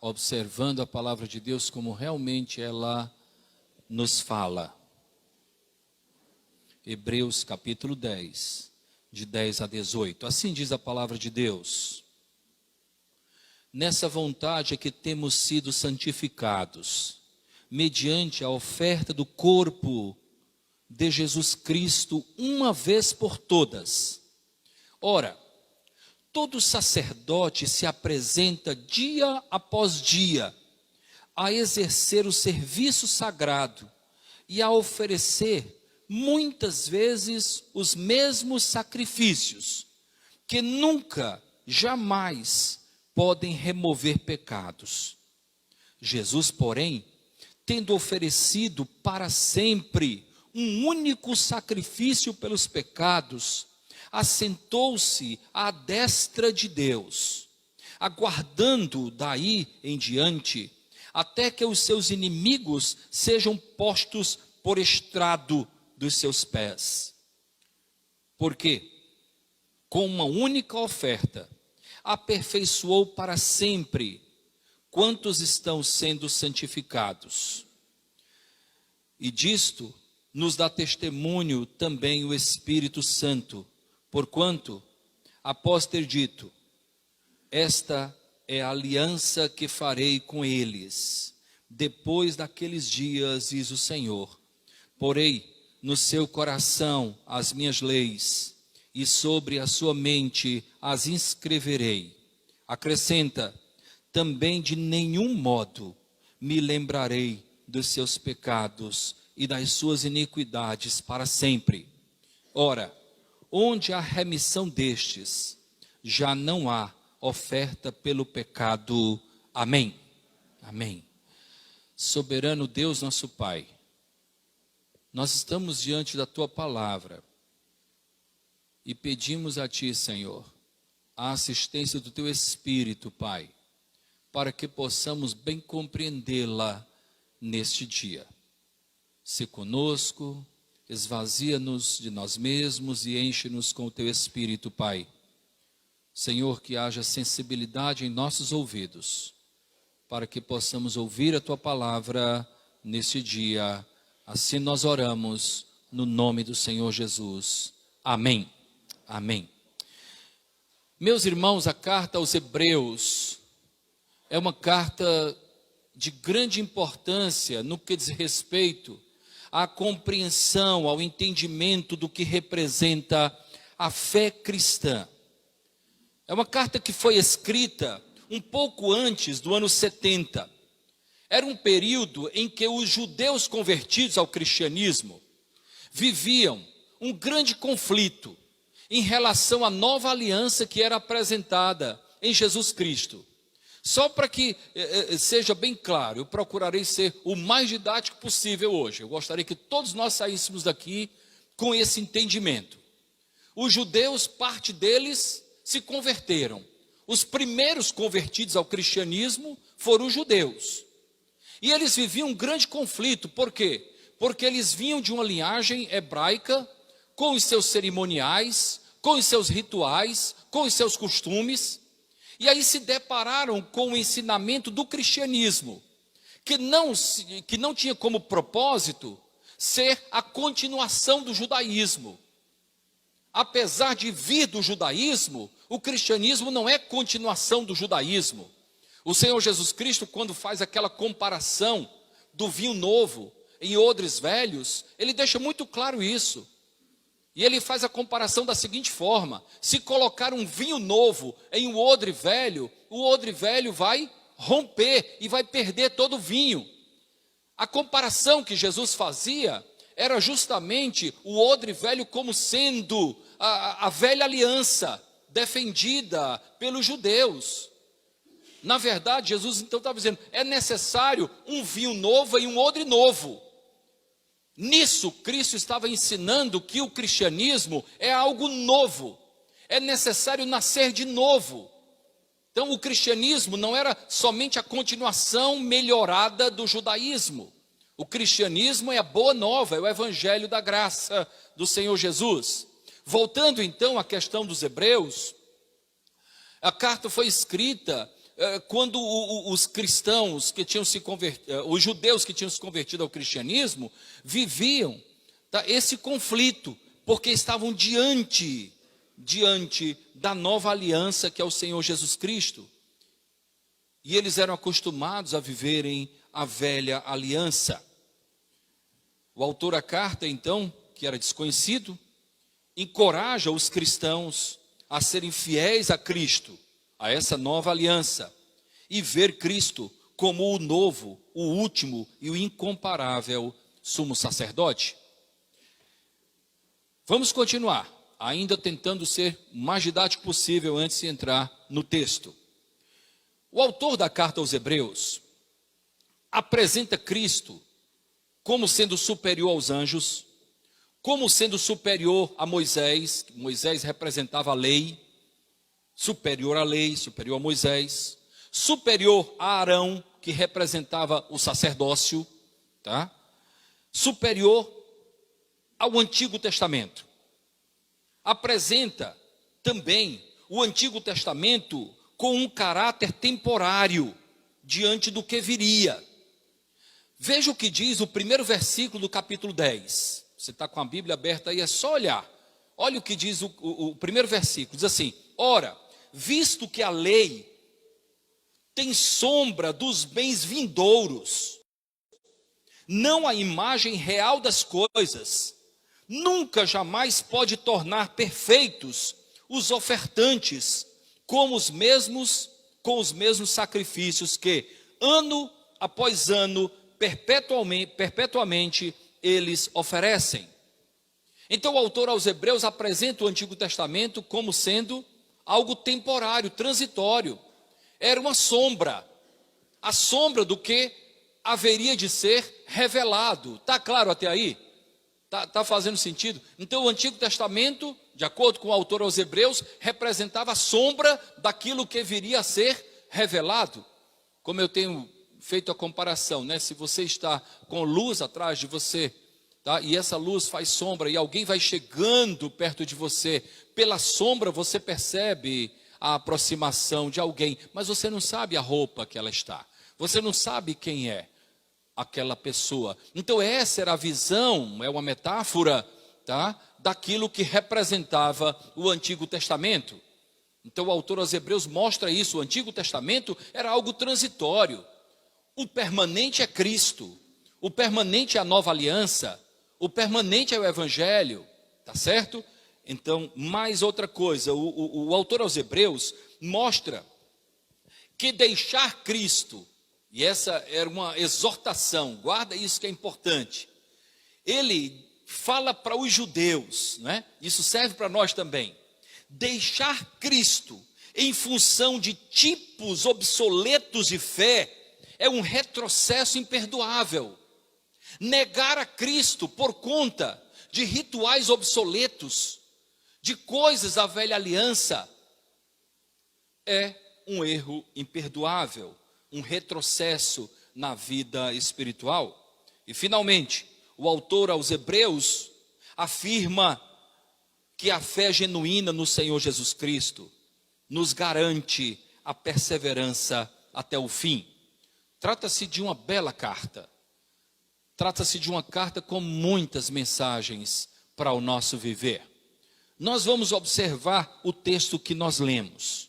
observando a palavra de Deus como realmente ela nos fala. Hebreus capítulo 10, de 10 a 18. Assim diz a palavra de Deus. Nessa vontade é que temos sido santificados, mediante a oferta do corpo de Jesus Cristo, uma vez por todas. Ora, todo sacerdote se apresenta dia após dia a exercer o serviço sagrado e a oferecer muitas vezes os mesmos sacrifícios, que nunca, jamais podem remover pecados. Jesus, porém, tendo oferecido para sempre um único sacrifício pelos pecados, assentou-se à destra de Deus, aguardando daí em diante, até que os seus inimigos sejam postos por estrado dos seus pés. Porque, com uma única oferta, aperfeiçoou para sempre quantos estão sendo santificados. E disto nos dá testemunho também o Espírito Santo, porquanto, após ter dito, esta é a aliança que farei com eles, depois daqueles dias, diz o Senhor, porei no seu coração as minhas leis, e sobre a sua mente as inscreverei. Acrescenta, também de nenhum modo me lembrarei dos seus pecados e das suas iniquidades para sempre. Ora, onde há remissão destes, já não há oferta pelo pecado. Amém. Amém. Soberano Deus, nosso Pai, nós estamos diante da Tua palavra e pedimos a Ti, Senhor, a assistência do Teu Espírito, Pai, para que possamos bem compreendê-la neste dia. Se conosco, esvazia-nos de nós mesmos e enche-nos com o Teu Espírito, Pai. Senhor, que haja sensibilidade em nossos ouvidos, para que possamos ouvir a Tua palavra neste dia. Assim nós oramos, no nome do Senhor Jesus. Amém. Amém. Meus irmãos, a carta aos Hebreus é uma carta de grande importância no que diz respeito à compreensão, ao entendimento do que representa a fé cristã. É uma carta que foi escrita um pouco antes do ano 70. Era um período em que os judeus convertidos ao cristianismo viviam um grande conflito em relação à nova aliança que era apresentada em Jesus Cristo. Só para que seja bem claro, eu procurarei ser o mais didático possível hoje. Eu gostaria que todos nós saíssemos daqui com esse entendimento. Os judeus, parte deles, se converteram. Os primeiros convertidos ao cristianismo foram os judeus. E eles viviam um grande conflito. Por quê? Porque eles vinham de uma linhagem hebraica, com os seus cerimoniais, com os seus rituais, com os seus costumes. E aí se depararam com o ensinamento do cristianismo, que não tinha como propósito ser a continuação do judaísmo. Apesar de vir do judaísmo, o cristianismo não é continuação do judaísmo. O Senhor Jesus Cristo, quando faz aquela comparação do vinho novo em odres velhos, ele deixa muito claro isso. E ele faz a comparação da seguinte forma: se colocar um vinho novo em um odre velho, o odre velho vai romper e vai perder todo o vinho. A comparação que Jesus fazia era justamente o odre velho como sendo a velha aliança defendida pelos judeus. Na verdade, Jesus então estava dizendo, é necessário um vinho novo e um odre novo. Nisso, Cristo estava ensinando que o cristianismo é algo novo. É necessário nascer de novo. Então, o cristianismo não era somente a continuação melhorada do judaísmo. O cristianismo é a boa nova, é o evangelho da graça do Senhor Jesus. Voltando então à questão dos hebreus, a carta foi escrita quando os cristãos que tinham se convertido, os judeus que tinham se convertido ao cristianismo, viviam, tá, esse conflito, porque estavam diante da nova aliança que é o Senhor Jesus Cristo. E eles eram acostumados a viverem a velha aliança. O autor da carta, então, que era desconhecido, encoraja os cristãos a serem fiéis a Cristo, a essa nova aliança, e ver Cristo como o novo, o último e o incomparável sumo sacerdote. Vamos continuar, ainda tentando ser o mais didático possível antes de entrar no texto. O autor da carta aos Hebreus apresenta Cristo como sendo superior aos anjos, como sendo superior a Moisés. Moisés representava a lei, superior à lei, superior a Moisés, superior a Arão, que representava o sacerdócio, tá? Superior ao Antigo Testamento. Apresenta também o Antigo Testamento com um caráter temporário diante do que viria. Veja o que diz o primeiro versículo do capítulo 10. Você está com a Bíblia aberta aí, é só olhar. Olha o que diz o primeiro versículo. Diz assim: ora, visto que a lei tem sombra dos bens vindouros, não a imagem real das coisas, nunca jamais pode tornar perfeitos os ofertantes com os mesmos sacrifícios que, ano após ano, perpetuamente eles oferecem. Então o autor aos Hebreus apresenta o Antigo Testamento como sendo algo temporário, transitório. Era uma sombra, a sombra do que haveria de ser revelado. Está claro até aí? Está fazendo sentido? Então o Antigo Testamento, de acordo com o autor aos Hebreus, representava a sombra daquilo que viria a ser revelado. Como eu tenho feito a comparação, né? Se você está com luz atrás de você, tá? E essa luz faz sombra, e alguém vai chegando perto de você, pela sombra você percebe a aproximação de alguém, mas você não sabe a roupa que ela está, você não sabe quem é aquela pessoa. Então essa era a visão, é uma metáfora, tá? Daquilo que representava o Antigo Testamento. Então o autor aos Hebreus mostra isso. O Antigo Testamento era algo transitório. O permanente é Cristo, o permanente é a nova aliança, o permanente é o Evangelho, tá certo? Então, mais outra coisa, o autor aos Hebreus mostra que deixar Cristo, e essa era uma exortação, guarda isso que é importante. Ele fala para os judeus, né? Isso serve para nós também. Deixar Cristo em função de tipos obsoletos de fé é um retrocesso imperdoável. Negar a Cristo por conta de rituais obsoletos, de coisas da velha aliança, é um erro imperdoável, um retrocesso na vida espiritual. E finalmente, o autor aos Hebreus afirma que a fé genuína no Senhor Jesus Cristo nos garante a perseverança até o fim. Trata-se de uma bela carta. Trata-se de uma carta com muitas mensagens para o nosso viver. Nós vamos observar o texto que nós lemos.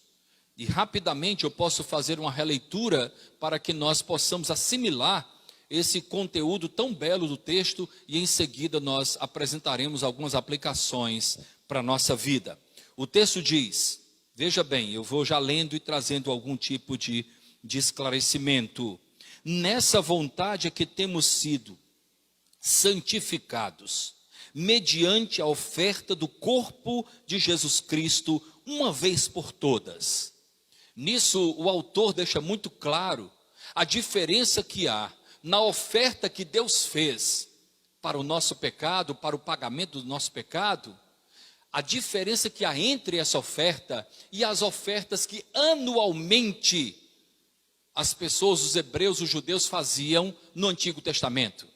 E rapidamente eu posso fazer uma releitura para que nós possamos assimilar esse conteúdo tão belo do texto e em seguida nós apresentaremos algumas aplicações para a nossa vida. O texto diz, veja bem, eu vou já lendo e trazendo algum tipo de esclarecimento. Nessa vontade é que temos sido santificados, mediante a oferta do corpo de Jesus Cristo, uma vez por todas. Nisso o autor deixa muito claro a diferença que há na oferta que Deus fez para o nosso pecado, para o pagamento do nosso pecado, a diferença que há entre essa oferta e as ofertas que anualmente as pessoas, os hebreus, os judeus faziam no Antigo Testamento.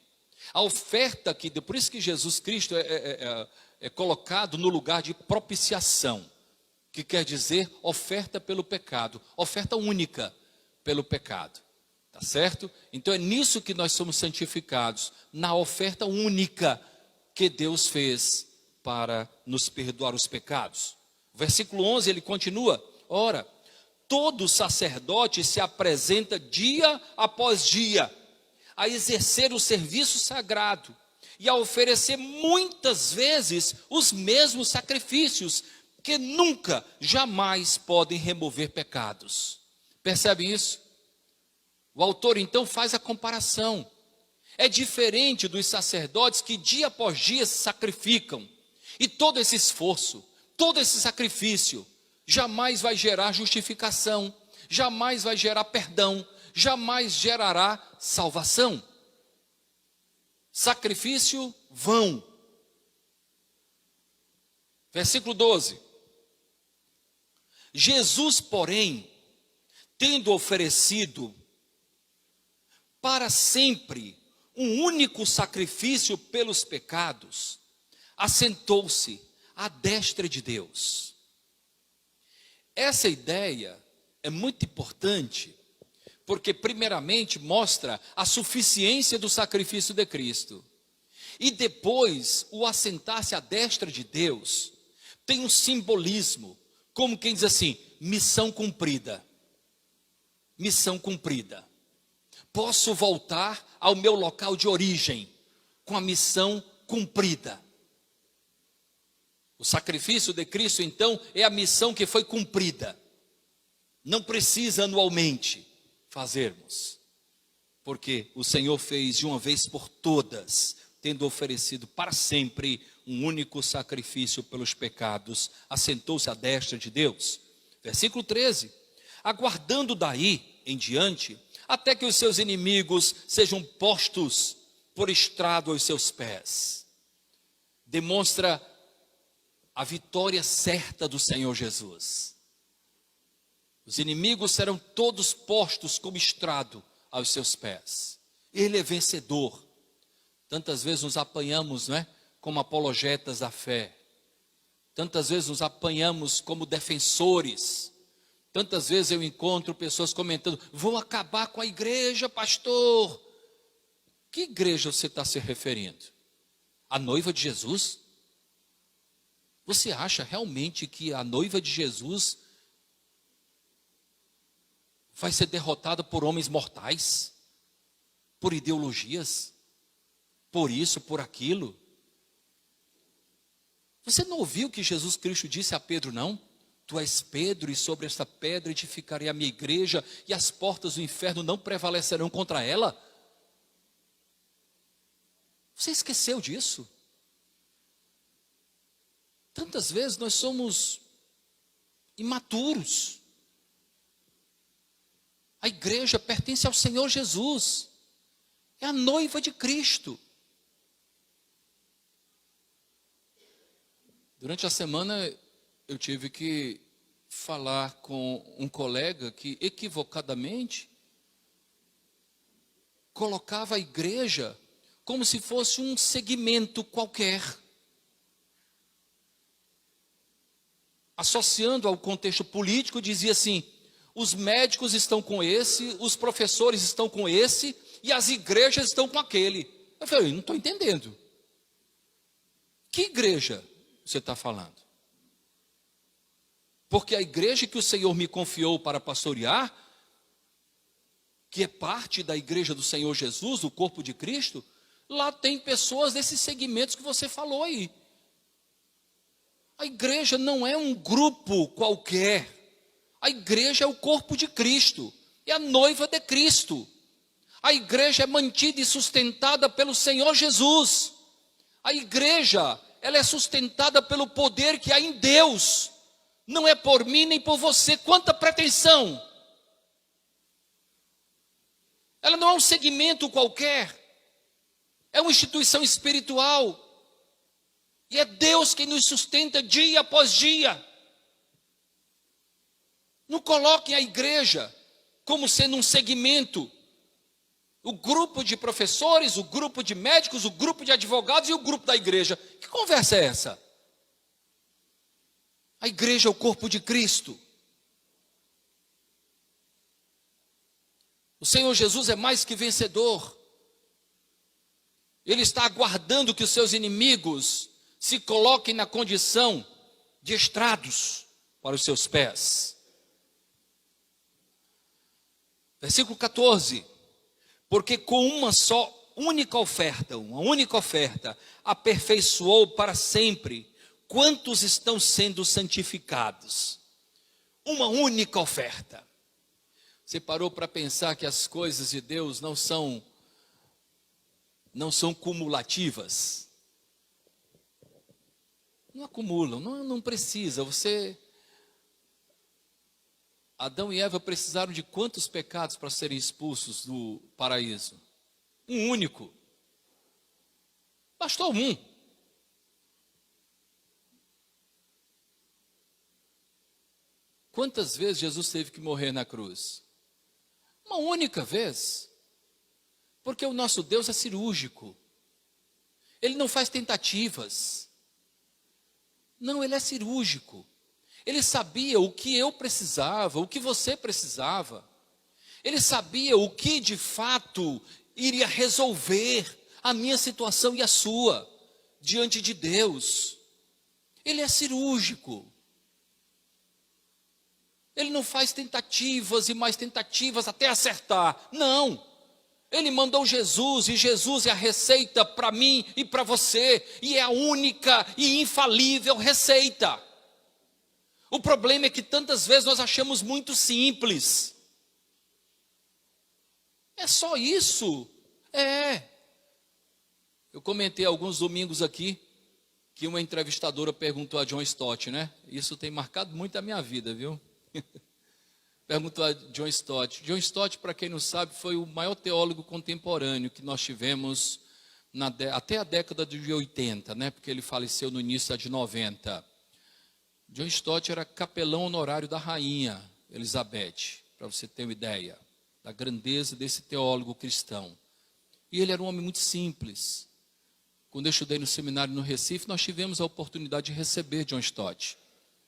A oferta que, por isso que Jesus Cristo é colocado no lugar de propiciação, que quer dizer oferta pelo pecado, oferta única. pelo pecado. Tá certo? Então é nisso que nós somos santificados, na oferta única que Deus fez para nos perdoar os pecados. Versículo 11, ele continua: ora, todo sacerdote se apresenta dia após dia a exercer o serviço sagrado e a oferecer muitas vezes os mesmos sacrifícios, que nunca, jamais podem remover pecados. Percebe isso? O autor então faz a comparação. É diferente dos sacerdotes que dia após dia se sacrificam. E todo esse esforço, todo esse sacrifício, jamais vai gerar justificação, jamais vai gerar perdão, jamais gerará salvação. Sacrifício vão. Versículo 12. Jesus, porém, tendo oferecido para sempre um único sacrifício pelos pecados, assentou-se à destra de Deus. Essa ideia é muito importante, porque primeiramente mostra a suficiência do sacrifício de Cristo. E depois, o assentar-se à destra de Deus tem um simbolismo, como quem diz assim: missão cumprida. Missão cumprida. Posso voltar ao meu local de origem com a missão cumprida. O sacrifício de Cristo, então, é a missão que foi cumprida. Não precisa anualmente fazermos, porque o Senhor fez de uma vez por todas, tendo oferecido para sempre um único sacrifício pelos pecados, assentou-se à destra de Deus. Versículo 13: aguardando daí em diante, até que os seus inimigos sejam postos por estrado aos seus pés. Demonstra a vitória certa do Senhor Jesus. Os inimigos serão todos postos como estrado aos seus pés. Ele é vencedor. Tantas vezes nos apanhamos, não é? Como apologetas da fé. Tantas vezes nos apanhamos como defensores. Tantas vezes eu encontro pessoas comentando: vou acabar com a igreja, pastor. Que igreja você está se referindo? A noiva de Jesus? Você acha realmente que a noiva de Jesus vai ser derrotada por homens mortais? Por ideologias? Por isso, por aquilo? Você não ouviu o que Jesus Cristo disse a Pedro, não? Tu és Pedro, e sobre esta pedra edificarei a minha igreja, e as portas do inferno não prevalecerão contra ela. Você esqueceu disso? Tantas vezes nós somos imaturos. A igreja pertence ao Senhor Jesus. É a noiva de Cristo. Durante a semana eu tive que falar com um colega que equivocadamente colocava a igreja como se fosse um segmento qualquer, associando ao contexto político. Dizia assim: os médicos estão com esse, os professores estão com esse, e as igrejas estão com aquele. Eu falei: não estou entendendo. Que igreja você está falando? Porque a igreja que o Senhor me confiou para pastorear, que é parte da igreja do Senhor Jesus, o corpo de Cristo, lá tem pessoas desses segmentos que você falou aí. A igreja não é um grupo qualquer. A igreja é o corpo de Cristo, é a noiva de Cristo. A igreja é mantida e sustentada pelo Senhor Jesus. A igreja, ela é sustentada pelo poder que há em Deus. Não é por mim nem por você. Quanta pretensão! Ela não é um segmento qualquer. É uma instituição espiritual. E é Deus quem nos sustenta dia após dia. Não coloquem a igreja como sendo um segmento. O grupo de professores, o grupo de médicos, o grupo de advogados e o grupo da igreja. Que conversa é essa? A igreja é o corpo de Cristo. O Senhor Jesus é mais que vencedor. Ele está aguardando que os seus inimigos se coloquem na condição de estrados para os seus pés. Versículo 14. Porque com uma única oferta, aperfeiçoou para sempre quantos estão sendo santificados. Uma única oferta. Você parou para pensar que as coisas de Deus não são cumulativas? Não acumulam, não precisa. Adão e Eva precisaram de quantos pecados para serem expulsos do paraíso? Um único. Bastou um. Quantas vezes Jesus teve que morrer na cruz? Uma única vez. Porque o nosso Deus é cirúrgico. Ele não faz tentativas. Não, ele é cirúrgico. Ele sabia o que eu precisava, o que você precisava. Ele sabia o que de fato iria resolver a minha situação e a sua diante de Deus. Ele é cirúrgico. Ele não faz tentativas e mais tentativas até acertar. Não. Ele mandou Jesus, e Jesus é a receita para mim e para você, e é a única e infalível receita. O problema é que tantas vezes nós achamos muito simples. É só isso? Eu comentei alguns domingos aqui, que uma entrevistadora perguntou a John Stott, né? Isso tem marcado muito a minha vida, viu? Perguntou a John Stott. John Stott, para quem não sabe, foi o maior teólogo contemporâneo que nós tivemos até a década de 80, né? Porque ele faleceu no início da de 90. John Stott era capelão honorário da rainha Elizabeth, para você ter uma ideia da grandeza desse teólogo cristão. E ele era um homem muito simples. Quando eu estudei no seminário no Recife, nós tivemos a oportunidade de receber John Stott.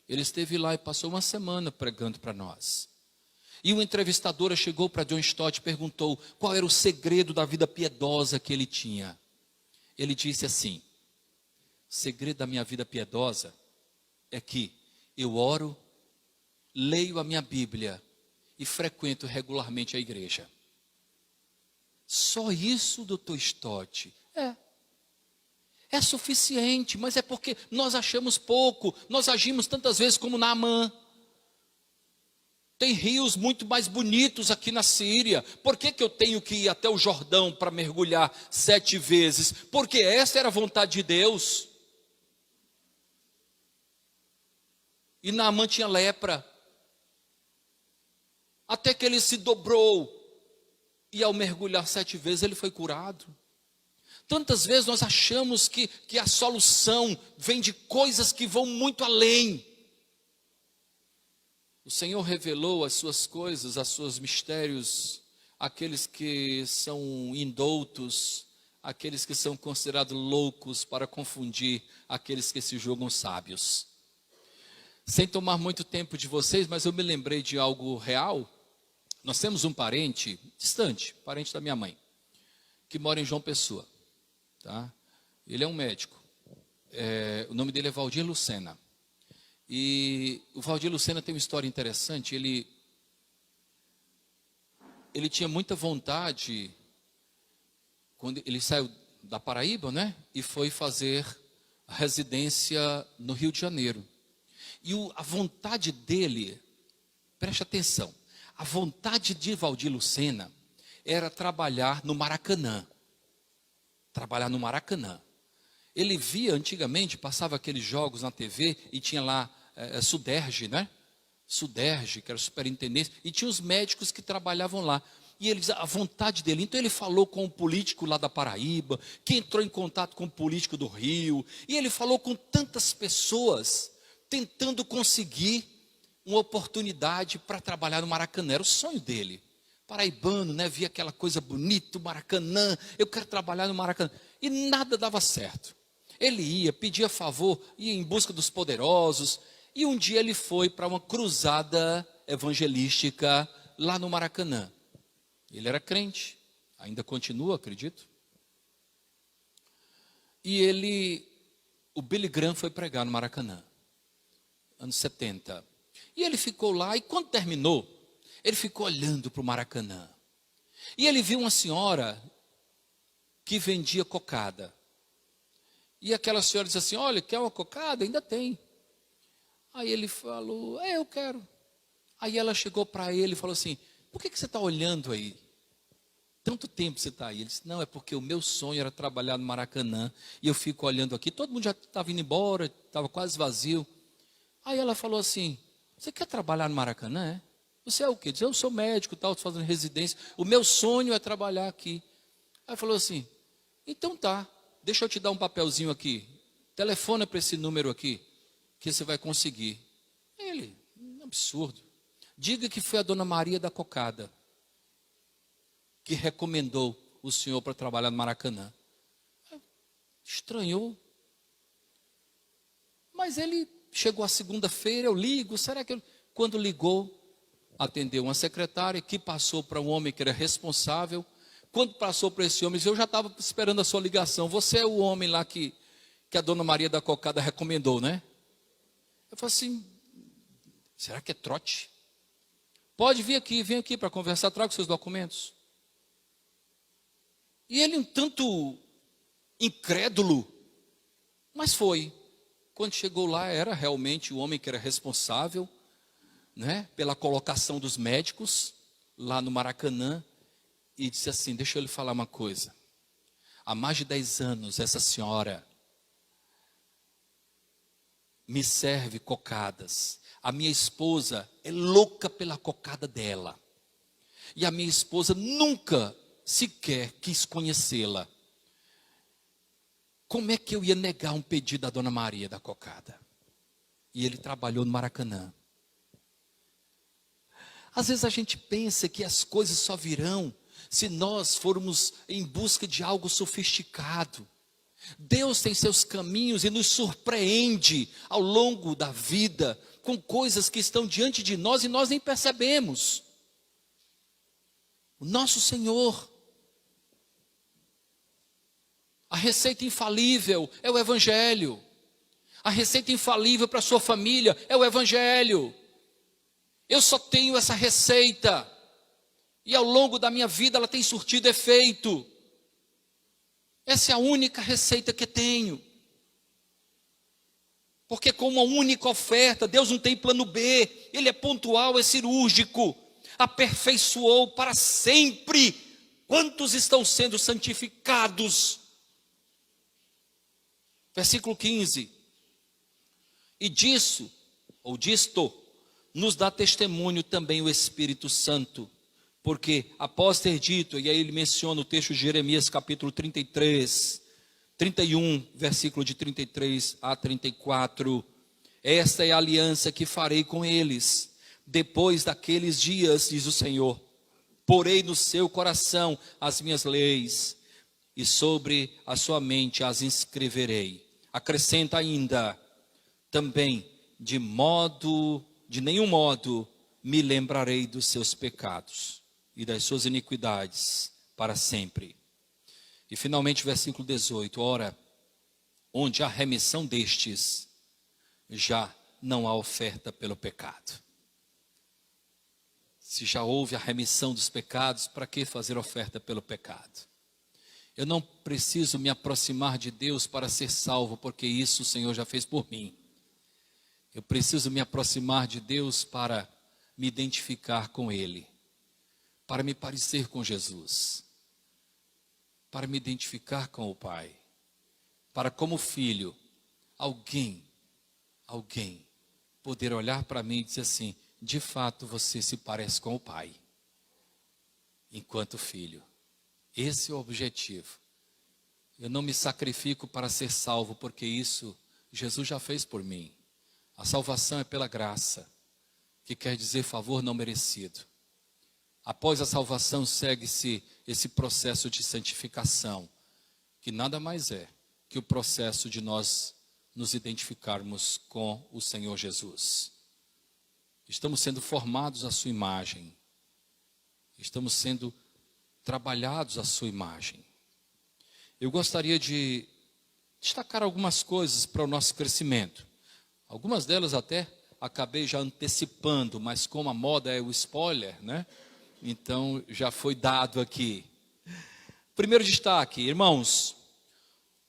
Ele esteve lá e passou uma semana pregando para nós. E uma entrevistadora chegou para John Stott e perguntou qual era o segredo da vida piedosa que ele tinha. Ele disse assim: o segredo da minha vida piedosa é que eu oro, leio a minha Bíblia e frequento regularmente a igreja. Só isso, doutor Stott? É suficiente, mas é porque nós achamos pouco, nós agimos tantas vezes como Naamã. Tem rios muito mais bonitos aqui na Síria. Por que eu tenho que ir até o Jordão para mergulhar 7 vezes? Porque essa era a vontade de Deus. E Naamã tinha lepra. Até que ele se dobrou. E ao mergulhar 7 vezes ele foi curado. Tantas vezes nós achamos que a solução vem de coisas que vão muito além. O Senhor revelou as suas coisas, os seus mistérios, àqueles que são indoutos, àqueles que são considerados loucos, para confundir aqueles que se julgam sábios. Sem tomar muito tempo de vocês, mas eu me lembrei de algo real. Nós temos um parente distante, parente da minha mãe, que mora em João Pessoa. Tá? Ele é um médico. O nome dele é Valdir Lucena. E o Valdir Lucena tem uma história interessante. Ele tinha muita vontade, quando ele saiu da Paraíba, né? E foi fazer a residência no Rio de Janeiro. E a vontade dele, preste atenção, a vontade de Valdir Lucena era trabalhar no Maracanã. Trabalhar no Maracanã. Ele via antigamente, passava aqueles jogos na TV e tinha lá Suderge, né? Suderge, que era superintendente, e tinha os médicos que trabalhavam lá. E ele dizia a vontade dele. Então ele falou com um político lá da Paraíba, que entrou em contato com um político do Rio, e ele falou com tantas pessoas, tentando conseguir uma oportunidade para trabalhar no Maracanã. Era o sonho dele. Paraibano, né? Via aquela coisa bonita, o Maracanã, eu quero trabalhar no Maracanã. E nada dava certo. Ele ia, pedia favor, ia em busca dos poderosos. E um dia ele foi para uma cruzada evangelística lá no Maracanã. Ele era crente, ainda continua, acredito. E o Billy Graham foi pregar no Maracanã, anos 70. E ele ficou lá, e quando terminou, ele ficou olhando para o Maracanã. E ele viu uma senhora que vendia cocada. E aquela senhora disse assim, olha, quer uma cocada? Ainda tem. Aí ele falou, eu quero. Aí ela chegou para ele e falou assim, por que você está olhando aí? Tanto tempo você está aí. Ele disse, não, é porque o meu sonho era trabalhar no Maracanã. E eu fico olhando aqui, todo mundo já estava indo embora, estava quase vazio. Aí ela falou assim, você quer trabalhar no Maracanã, é? Você é o quê? Diz, eu sou médico, estou fazendo residência. O meu sonho é trabalhar aqui. Aí falou assim, então tá, deixa eu te dar um papelzinho aqui. Telefona para esse número aqui, que você vai conseguir. Ele, absurdo. Diga que foi a dona Maria da Cocada que recomendou o senhor para trabalhar no Maracanã. Estranhou. Mas ele chegou a segunda-feira, eu ligo, será que quando ligou, atendeu uma secretária que passou para um homem que era responsável. Quando passou para esse homem, eu já estava esperando a sua ligação. Você é o homem lá que a dona Maria da Cocada recomendou, né? Eu falei assim, será que é trote? Pode vir aqui, vem aqui para conversar, traga os seus documentos. E ele um tanto incrédulo, mas foi. Quando chegou lá, era realmente o homem que era responsável, né, pela colocação dos médicos lá no Maracanã. E disse assim, deixa eu lhe falar uma coisa. Há mais de 10 anos, essa senhora me serve cocadas. A minha esposa é louca pela cocada dela. E a minha esposa nunca sequer quis conhecê-la. Como é que eu ia negar um pedido da dona Maria da Cocada? E ele trabalhou no Maracanã. Às vezes a gente pensa que as coisas só virão se nós formos em busca de algo sofisticado. Deus tem seus caminhos e nos surpreende ao longo da vida com coisas que estão diante de nós e nós nem percebemos. O nosso Senhor, a receita infalível é o Evangelho. A receita infalível para a sua família é o Evangelho. Eu só tenho essa receita. E ao longo da minha vida ela tem surtido efeito. Essa é a única receita que tenho. Porque com uma única oferta, Deus não tem plano B. Ele é pontual, é cirúrgico. Aperfeiçoou para sempre. Quantos estão sendo santificados? Versículo 15. E disso, ou disto, nos dá testemunho também o Espírito Santo. Porque após ter dito, e aí ele menciona o texto de Jeremias capítulo 33, 31, versículo de 33 a 34. Esta é a aliança que farei com eles. Depois daqueles dias, diz o Senhor, porei no seu coração as minhas leis, e sobre a sua mente as inscreverei. Acrescenta ainda, também, de nenhum modo, me lembrarei dos seus pecados e das suas iniquidades para sempre. E finalmente, versículo 18, ora, onde há remissão destes, já não há oferta pelo pecado. Se já houve a remissão dos pecados, para que fazer oferta pelo pecado? Eu não preciso me aproximar de Deus para ser salvo, porque isso o Senhor já fez por mim. Eu preciso me aproximar de Deus para me identificar com Ele, para me parecer com Jesus, para me identificar com o Pai, para como filho, alguém poder olhar para mim e dizer assim, de fato você se parece com o Pai, enquanto filho. Esse é o objetivo. Eu não me sacrifico para ser salvo, porque isso Jesus já fez por mim. A salvação é pela graça, que quer dizer favor não merecido. Após a salvação segue-se esse processo de santificação, que nada mais é que o processo de nós nos identificarmos com o Senhor Jesus. Estamos sendo formados à sua imagem. Estamos sendo trabalhados à sua imagem. Eu gostaria de destacar algumas coisas para o nosso crescimento. Algumas delas até acabei já antecipando, mas como a moda é o spoiler, né? Então já foi dado aqui. Primeiro destaque, irmãos,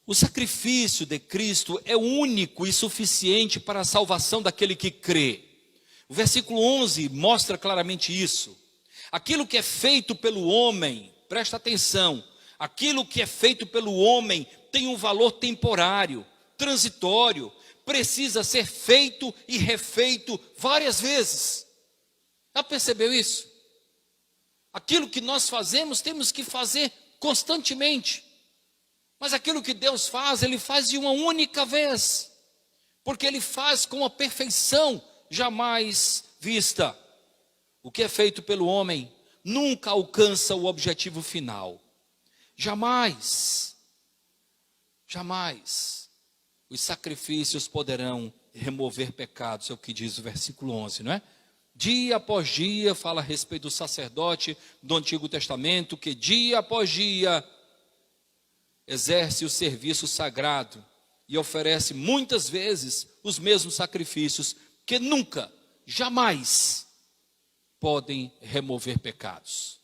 o sacrifício de Cristo é único e suficiente para a salvação daquele que crê. O versículo 11 mostra claramente isso. Aquilo que é feito pelo homem, presta atenção, aquilo que é feito pelo homem tem um valor temporário, transitório, precisa ser feito e refeito várias vezes. Já percebeu isso? Aquilo que nós fazemos, temos que fazer constantemente. Mas aquilo que Deus faz, Ele faz de uma única vez. Porque Ele faz com a perfeição jamais vista. O que é feito pelo homem nunca alcança o objetivo final. Jamais. Jamais. Os sacrifícios poderão remover pecados, é o que diz o versículo 11, não é? Dia após dia, fala a respeito do sacerdote do Antigo Testamento, que dia após dia exerce o serviço sagrado e oferece muitas vezes os mesmos sacrifícios, que nunca, jamais podem remover pecados.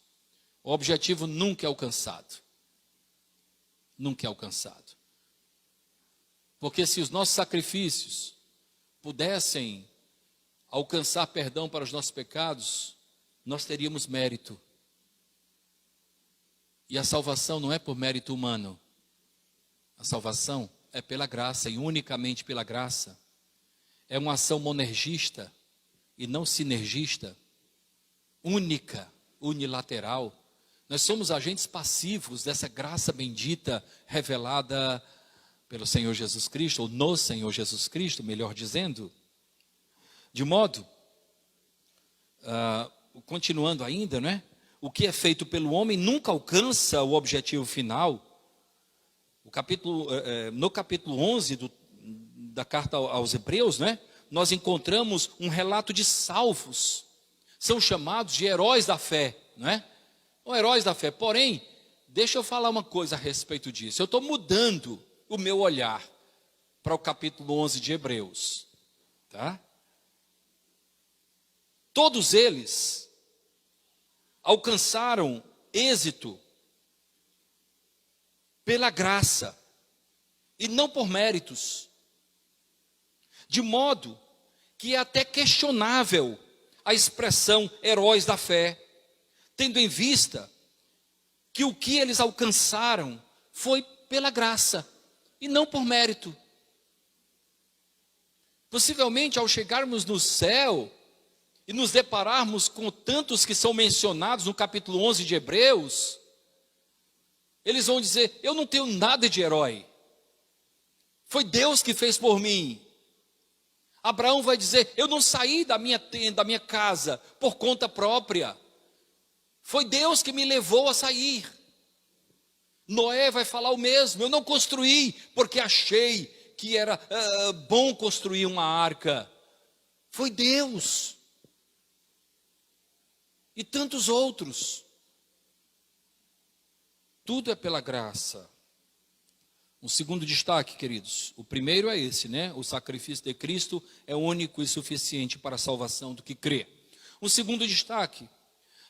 O objetivo nunca é alcançado. Nunca é alcançado. Porque se os nossos sacrifícios pudessem alcançar perdão para os nossos pecados, nós teríamos mérito. E a salvação não é por mérito humano. A salvação é pela graça e unicamente pela graça. É uma ação monergista e não sinergista, única, unilateral. Nós somos agentes passivos dessa graça bendita revelada pelo Senhor Jesus Cristo, ou no Senhor Jesus Cristo, melhor dizendo. De modo, continuando ainda, né? O que é feito pelo homem nunca alcança o objetivo final. No capítulo 11 da carta aos Hebreus, né? Nós encontramos um relato de salvos. São chamados de heróis da fé, não é? Ou heróis da fé. Porém, deixa eu falar uma coisa a respeito disso. Eu estou mudando o meu olhar para o capítulo 11 de Hebreus, tá? Todos eles alcançaram êxito pela graça e não por méritos, de modo que é até questionável a expressão heróis da fé, tendo em vista que o que eles alcançaram foi pela graça e não por mérito. Possivelmente, ao chegarmos no céu e nos depararmos com tantos que são mencionados no capítulo 11 de Hebreus, eles vão dizer: eu não tenho nada de herói, foi Deus que fez por mim. Abraão vai dizer: eu não saí da minha tenda, da minha casa, por conta própria, foi Deus que me levou a sair. Noé vai falar o mesmo: eu não construí porque achei que era bom construir uma arca, foi Deus. E tantos outros. Tudo é pela graça. Um segundo destaque, queridos. O primeiro é esse, né? O sacrifício de Cristo é único e suficiente para a salvação do que crê. Um segundo destaque.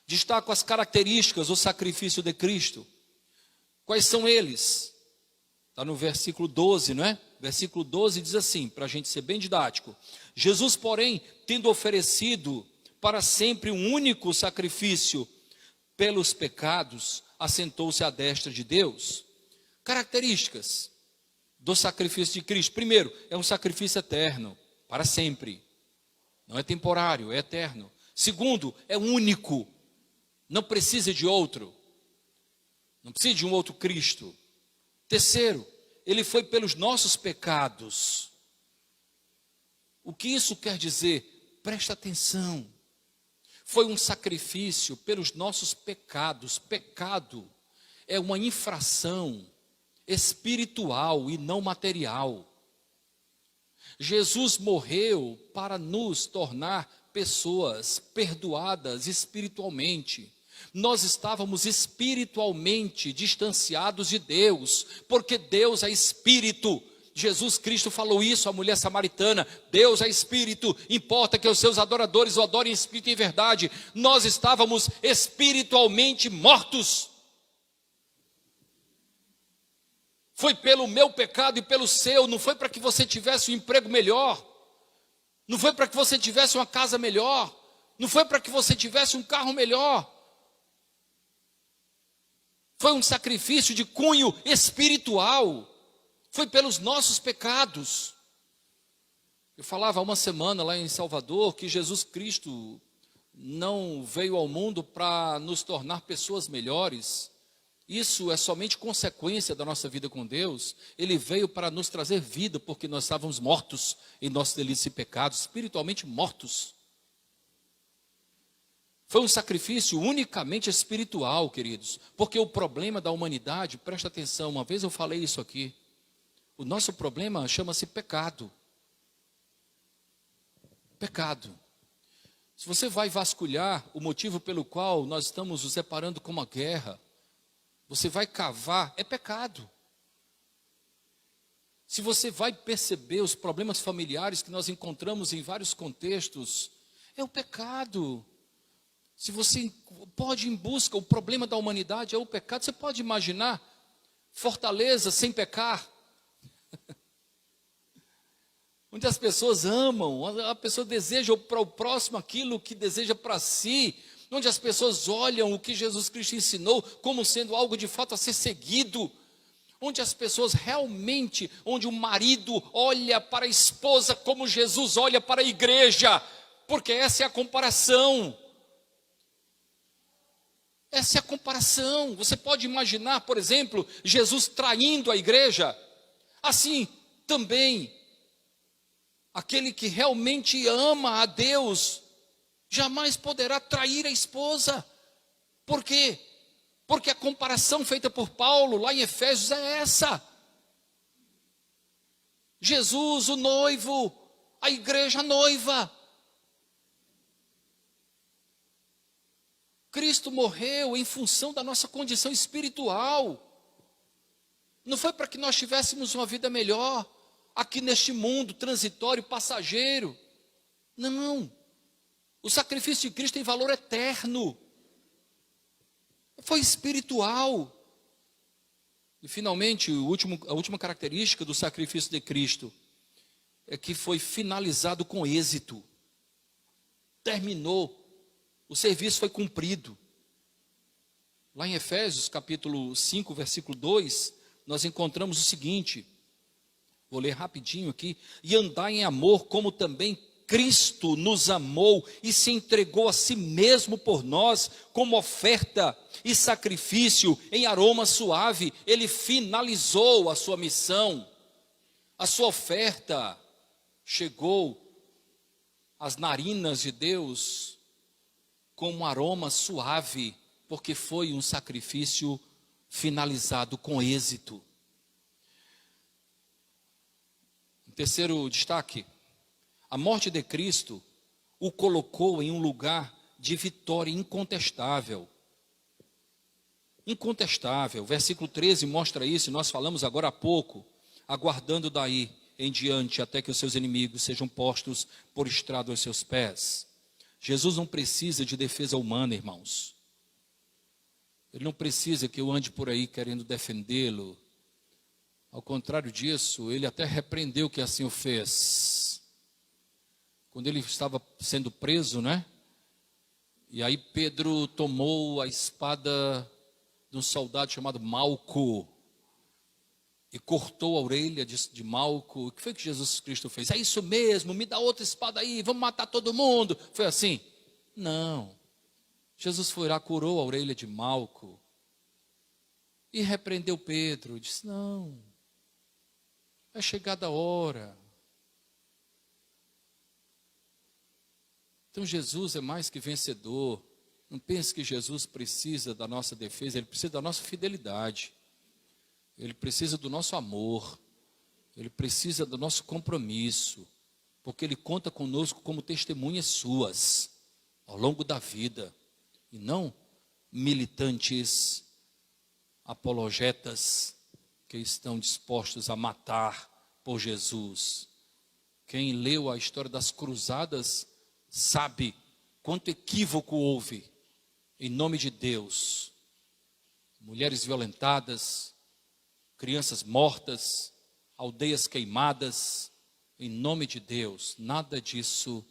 Destaco as características do sacrifício de Cristo. Quais são eles? Está no versículo 12, não é? Versículo 12 diz assim, para a gente ser bem didático: Jesus, porém, tendo oferecido para sempre um único sacrifício pelos pecados, assentou-se à destra de Deus. Características do sacrifício de Cristo. Primeiro, é um sacrifício eterno, para sempre. Não é temporário, é eterno. Segundo, é único. Não precisa de outro. Não precisa de um outro Cristo. Terceiro, ele foi pelos nossos pecados. O que isso quer dizer? Presta atenção. Foi um sacrifício pelos nossos pecados. Pecado é uma infração espiritual e não material. Jesus morreu para nos tornar pessoas perdoadas espiritualmente. Nós estávamos espiritualmente distanciados de Deus, porque Deus é espírito. Jesus Cristo falou isso à mulher samaritana: Deus é espírito, importa que os seus adoradores o adorem em espírito e em verdade. Nós estávamos espiritualmente mortos. Foi pelo meu pecado e pelo seu, não foi para que você tivesse um emprego melhor, não foi para que você tivesse uma casa melhor, não foi para que você tivesse um carro melhor. Foi um sacrifício de cunho espiritual. Foi pelos nossos pecados. Eu falava há uma semana lá em Salvador que Jesus Cristo não veio ao mundo para nos tornar pessoas melhores. Isso é somente consequência da nossa vida com Deus. Ele veio para nos trazer vida, porque nós estávamos mortos em nossos delitos e pecados, espiritualmente mortos. Foi um sacrifício unicamente espiritual, queridos, porque o problema da humanidade, presta atenção, uma vez eu falei isso aqui, o nosso problema chama-se pecado. Pecado. Se você vai vasculhar o motivo pelo qual nós estamos nos separando com uma guerra, você vai cavar, é pecado. Se você vai perceber os problemas familiares que nós encontramos em vários contextos, é o pecado. Se você pode ir em busca, o problema da humanidade é o pecado. Você pode imaginar Fortaleza sem pecar? Onde as pessoas amam, a pessoa deseja para o próximo aquilo que deseja para si, onde as pessoas olham o que Jesus Cristo ensinou como sendo algo de fato a ser seguido, onde as pessoas realmente, onde o marido olha para a esposa como Jesus olha para a igreja, porque essa é a comparação. Essa é a comparação. Você pode imaginar, por exemplo, Jesus traindo a igreja? Assim também, aquele que realmente ama a Deus, jamais poderá trair a esposa. Por quê? Porque a comparação feita por Paulo lá em Efésios é essa. Jesus, o noivo, a igreja a noiva. Cristo morreu em função da nossa condição espiritual. Não foi para que nós tivéssemos uma vida melhor aqui neste mundo transitório, passageiro. Não. O sacrifício de Cristo tem valor eterno. Foi espiritual. E finalmente, a última característica do sacrifício de Cristo é que foi finalizado com êxito. Terminou. O serviço foi cumprido. Lá em Efésios, capítulo 5, versículo 2, nós encontramos o seguinte. Vou ler rapidinho aqui. E andai em amor, como também Cristo nos amou e se entregou a si mesmo por nós, como oferta e sacrifício em aroma suave. Ele finalizou a sua missão. A sua oferta chegou às narinas de Deus como um aroma suave, porque foi um sacrifício finalizado com êxito. Terceiro destaque, a morte de Cristo o colocou em um lugar de vitória incontestável. Incontestável, versículo 13 mostra isso, e nós falamos agora há pouco, aguardando daí em diante até que os seus inimigos sejam postos por estrado aos seus pés. Jesus não precisa de defesa humana, irmãos. Ele não precisa que eu ande por aí querendo defendê-lo. Ao contrário disso, ele até repreendeu que assim o fez. Quando ele estava sendo preso, né? E aí Pedro tomou a espada de um soldado chamado Malco e cortou a orelha de Malco. O que foi que Jesus Cristo fez? É isso mesmo, me dá outra espada aí, vamos matar todo mundo. Foi assim? Não. Jesus foi lá, curou a orelha de Malco e repreendeu Pedro. Disse, não, é chegada a hora. Então Jesus é mais que vencedor. Não pense que Jesus precisa da nossa defesa, ele precisa da nossa fidelidade. Ele precisa do nosso amor. Ele precisa do nosso compromisso. Porque ele conta conosco como testemunhas suas ao longo da vida. E não militantes, apologetas, que estão dispostos a matar por Jesus. Quem leu a história das cruzadas sabe quanto equívoco houve em nome de Deus. Mulheres violentadas, crianças mortas, aldeias queimadas, em nome de Deus. Nada disso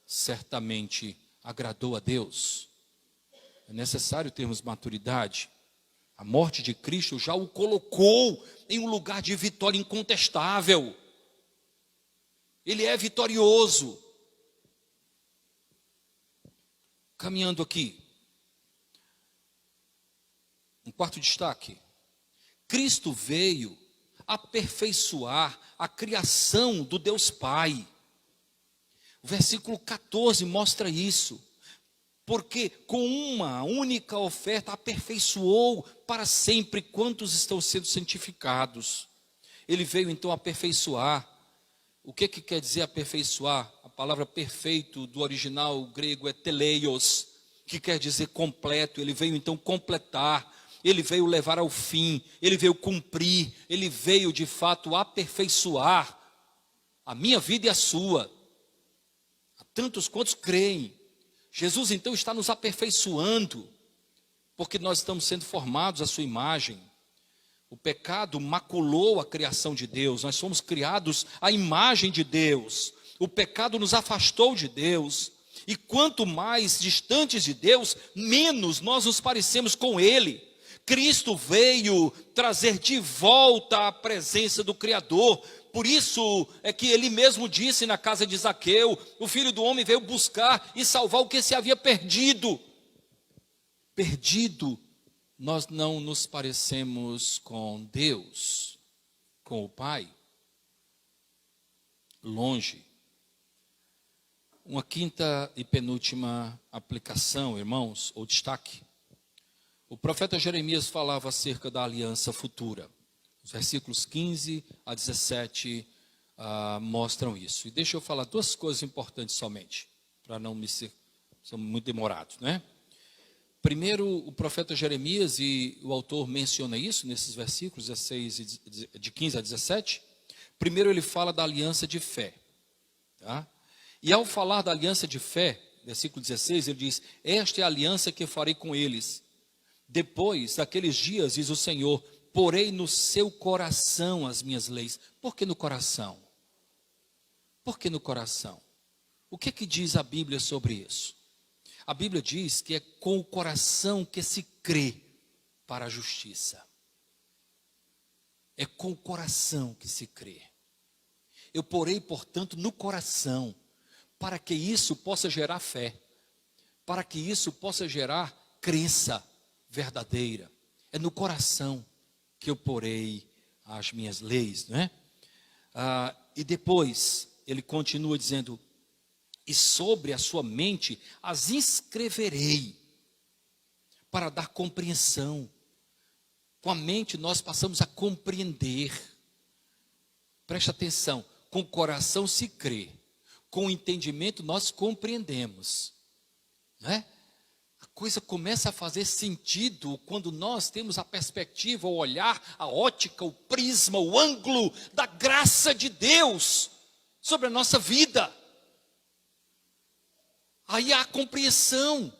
certamente agradou a Deus. É necessário termos maturidade. A morte de Cristo já o colocou em um lugar de vitória incontestável. Ele é vitorioso. Caminhando aqui. Um quarto destaque. Cristo veio aperfeiçoar a criação do Deus Pai. O versículo 14 mostra isso. Porque com uma única oferta aperfeiçoou para sempre quantos estão sendo santificados. Ele veio então aperfeiçoar. O que quer dizer aperfeiçoar? A palavra perfeito do original grego é teleios, que quer dizer completo. Ele veio então completar, ele veio levar ao fim, ele veio cumprir, ele veio de fato aperfeiçoar a minha vida e a sua. Há tantos quantos creem. Jesus então está nos aperfeiçoando, porque nós estamos sendo formados à sua imagem. O pecado maculou a criação de Deus, nós somos criados à imagem de Deus. O pecado nos afastou de Deus, e quanto mais distantes de Deus, menos nós nos parecemos com Ele. Cristo veio trazer de volta a presença do Criador. Por isso é que ele mesmo disse na casa de Zaqueu: o Filho do Homem veio buscar e salvar o que se havia perdido. Perdido, nós não nos parecemos com Deus, com o Pai. Longe. Uma quinta e penúltima aplicação, irmãos, ou destaque. O profeta Jeremias falava acerca da aliança futura. Os versículos 15 a 17 mostram isso. E deixa eu falar duas coisas importantes somente, para não me ser muito demorados, né? Primeiro, o profeta Jeremias, e o autor menciona isso nesses versículos 16, de 15 a 17. Primeiro ele fala da aliança de fé. Tá? E ao falar da aliança de fé, versículo 16, ele diz: esta é a aliança que farei com eles. Depois daqueles dias, diz o Senhor, porei no seu coração as minhas leis. Por que no coração? Por que no coração? O que diz a Bíblia sobre isso? A Bíblia diz que é com o coração que se crê para a justiça. É com o coração que se crê. Eu porei, portanto, no coração, para que isso possa gerar fé, para que isso possa gerar crença verdadeira. É no coração que eu porei as minhas leis, não é? E depois ele continua dizendo: e sobre a sua mente as inscreverei, para dar compreensão. Com a mente nós passamos a compreender. Preste atenção, com o coração se crê, com o entendimento nós compreendemos, não é? A coisa começa a fazer sentido quando nós temos a perspectiva, o olhar, a ótica, o prisma, o ângulo da graça de Deus sobre a nossa vida. Aí há a compreensão.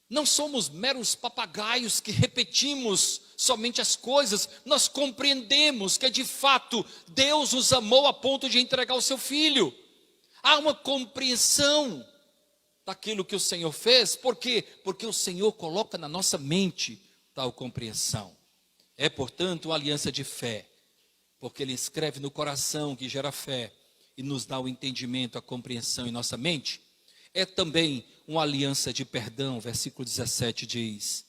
Não somos meros papagaios que repetimos somente as coisas. Nós compreendemos que de fato Deus nos amou a ponto de entregar o seu Filho. Há uma compreensão daquilo que o Senhor fez. Por quê? Porque o Senhor coloca na nossa mente tal compreensão. É, portanto, uma aliança de fé, porque Ele escreve no coração que gera fé e nos dá o entendimento, a compreensão em nossa mente. É também uma aliança de perdão. Versículo 17 diz: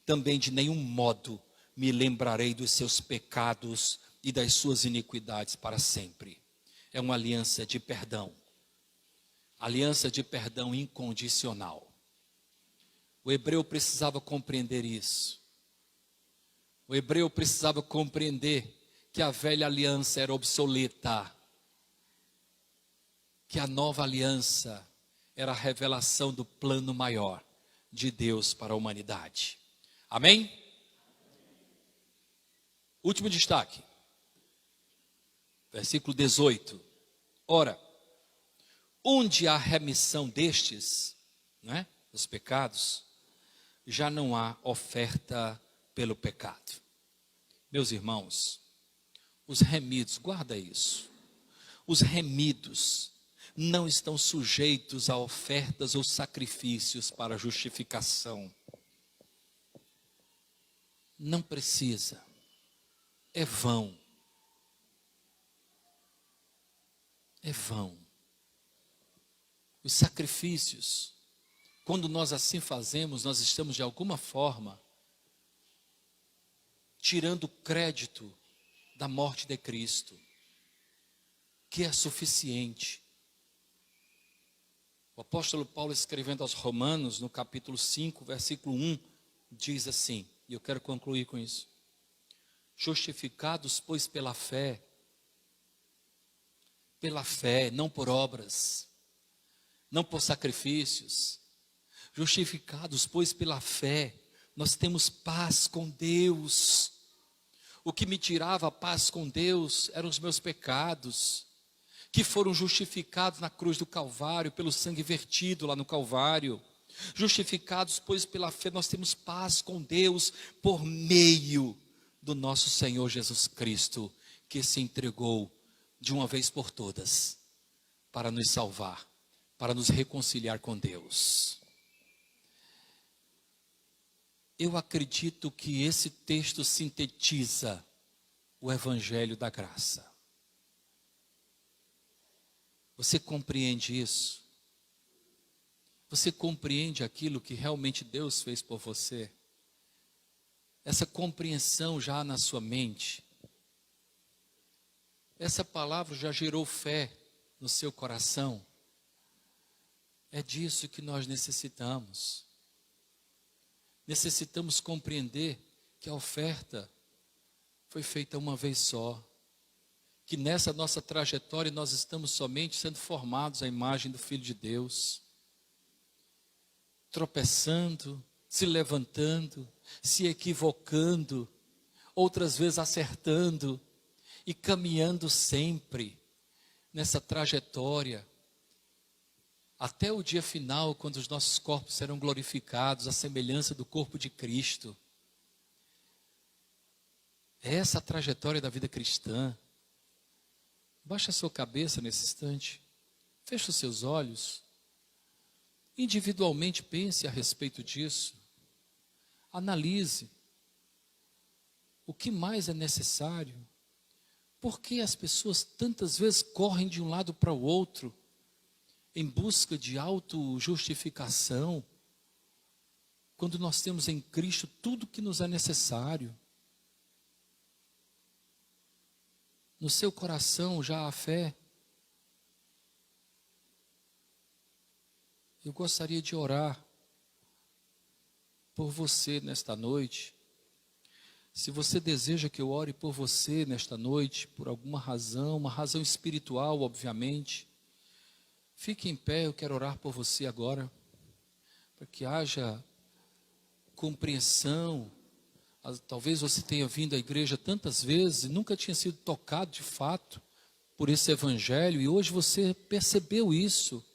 também de nenhum modo me lembrarei dos seus pecados e das suas iniquidades para sempre. É uma aliança de perdão. Aliança de perdão incondicional. O hebreu precisava compreender isso. O hebreu precisava compreender que a velha aliança era obsoleta, que a nova aliança era a revelação do plano maior de Deus para a humanidade. Amém? Último destaque. Versículo 18. Ora, onde há remissão destes, né, dos pecados, já não há oferta pelo pecado. Meus irmãos, os remidos, guarda isso. Os remidos não estão sujeitos a ofertas ou sacrifícios para justificação. Não precisa. É vão. É vão. Os sacrifícios, quando nós assim fazemos, nós estamos de alguma forma tirando crédito da morte de Cristo, que é suficiente. O apóstolo Paulo, escrevendo aos Romanos, no capítulo 5, versículo 1, diz assim, e eu quero concluir com isso: justificados, pois, pela fé, não por obras, não por sacrifícios, justificados, pois, pela fé, nós temos paz com Deus. O que me tirava a paz com Deus eram os meus pecados, que foram justificados na cruz do Calvário, pelo sangue vertido lá no Calvário. Justificados, pois, pela fé, nós temos paz com Deus por meio do nosso Senhor Jesus Cristo, que se entregou de uma vez por todas para nos salvar, para nos reconciliar com Deus. Eu acredito que esse texto sintetiza o Evangelho da Graça. Você compreende isso? Você compreende aquilo que realmente Deus fez por você? Essa compreensão já há na sua mente? Essa palavra já gerou fé no seu coração? É disso que nós necessitamos. Necessitamos compreender que a oferta foi feita uma vez só. Que nessa nossa trajetória nós estamos somente sendo formados à imagem do Filho de Deus. Tropeçando, se levantando, se equivocando, outras vezes acertando e caminhando sempre nessa trajetória até o dia final, quando os nossos corpos serão glorificados à semelhança do corpo de Cristo. É essa a trajetória da vida cristã. Baixa a sua cabeça nesse instante, feche os seus olhos, individualmente pense a respeito disso, analise o que mais é necessário, por que as pessoas tantas vezes correm de um lado para o outro, em busca de autojustificação, quando nós temos em Cristo tudo o que nos é necessário. No seu coração já há fé. Eu gostaria de orar por você nesta noite. Se você deseja que eu ore por você nesta noite, por alguma razão, uma razão espiritual, obviamente, fique em pé, eu quero orar por você agora, para que haja compreensão. Talvez você tenha vindo à igreja tantas vezes e nunca tinha sido tocado de fato por esse evangelho, e hoje você percebeu isso.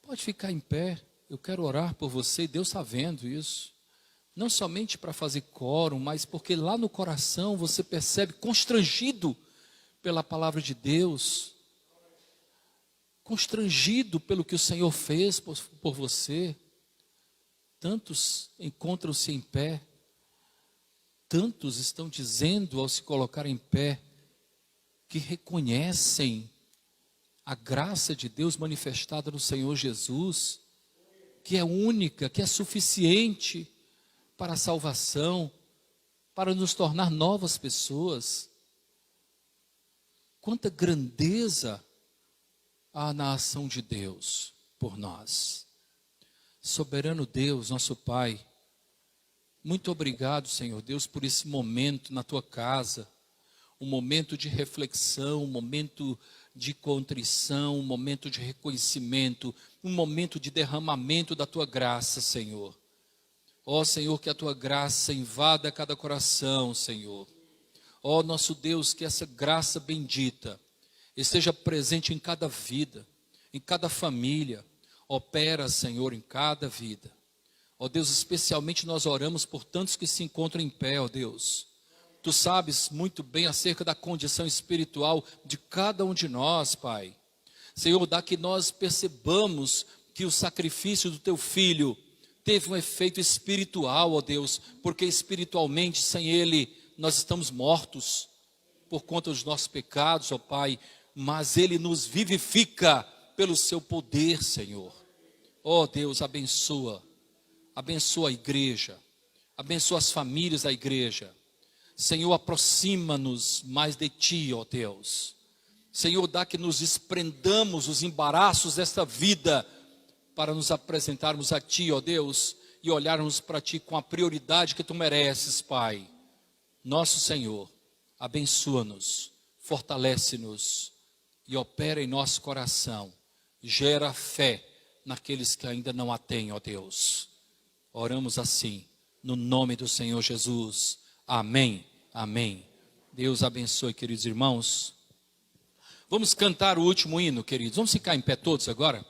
Pode ficar em pé, eu quero orar por você, e Deus está vendo isso. Não somente para fazer quórum, mas porque lá no coração você percebe, constrangido pela palavra de Deus, constrangido pelo que o Senhor fez por você. Tantos encontram-se em pé, tantos estão dizendo ao se colocar em pé, que reconhecem a graça de Deus manifestada no Senhor Jesus, que é única, que é suficiente para a salvação, para nos tornar novas pessoas. Quanta grandeza há na ação de Deus por nós. Soberano Deus, nosso Pai, muito obrigado, Senhor Deus, por esse momento na Tua casa, um momento de reflexão, um momento de contrição, um momento de reconhecimento, um momento de derramamento da tua graça, Senhor. Ó Senhor, que a tua graça invada cada coração, Senhor. Ó nosso Deus, que essa graça bendita esteja presente em cada vida, em cada família. Opera, Senhor, em cada vida. Ó Deus, especialmente nós oramos por tantos que se encontram em pé, ó Deus. Tu sabes muito bem acerca da condição espiritual de cada um de nós, Pai. Senhor, dá que nós percebamos que o sacrifício do teu Filho teve um efeito espiritual, ó Deus, porque espiritualmente, sem Ele, nós estamos mortos por conta dos nossos pecados, ó Pai, mas Ele nos vivifica pelo seu poder, Senhor. Ó Deus, abençoa a igreja, abençoa as famílias da igreja. Senhor, aproxima-nos mais de Ti, ó Deus. Senhor, dá que nos desprendamos os embaraços desta vida para nos apresentarmos a Ti, ó Deus, e olharmos para Ti com a prioridade que Tu mereces, Pai. Nosso Senhor, abençoa-nos, fortalece-nos e opera em nosso coração. Gera fé naqueles que ainda não a têm, ó Deus. Oramos assim, no nome do Senhor Jesus. Amém, amém. Deus abençoe, queridos irmãos. Vamos cantar o último hino, queridos. Vamos ficar em pé todos agora?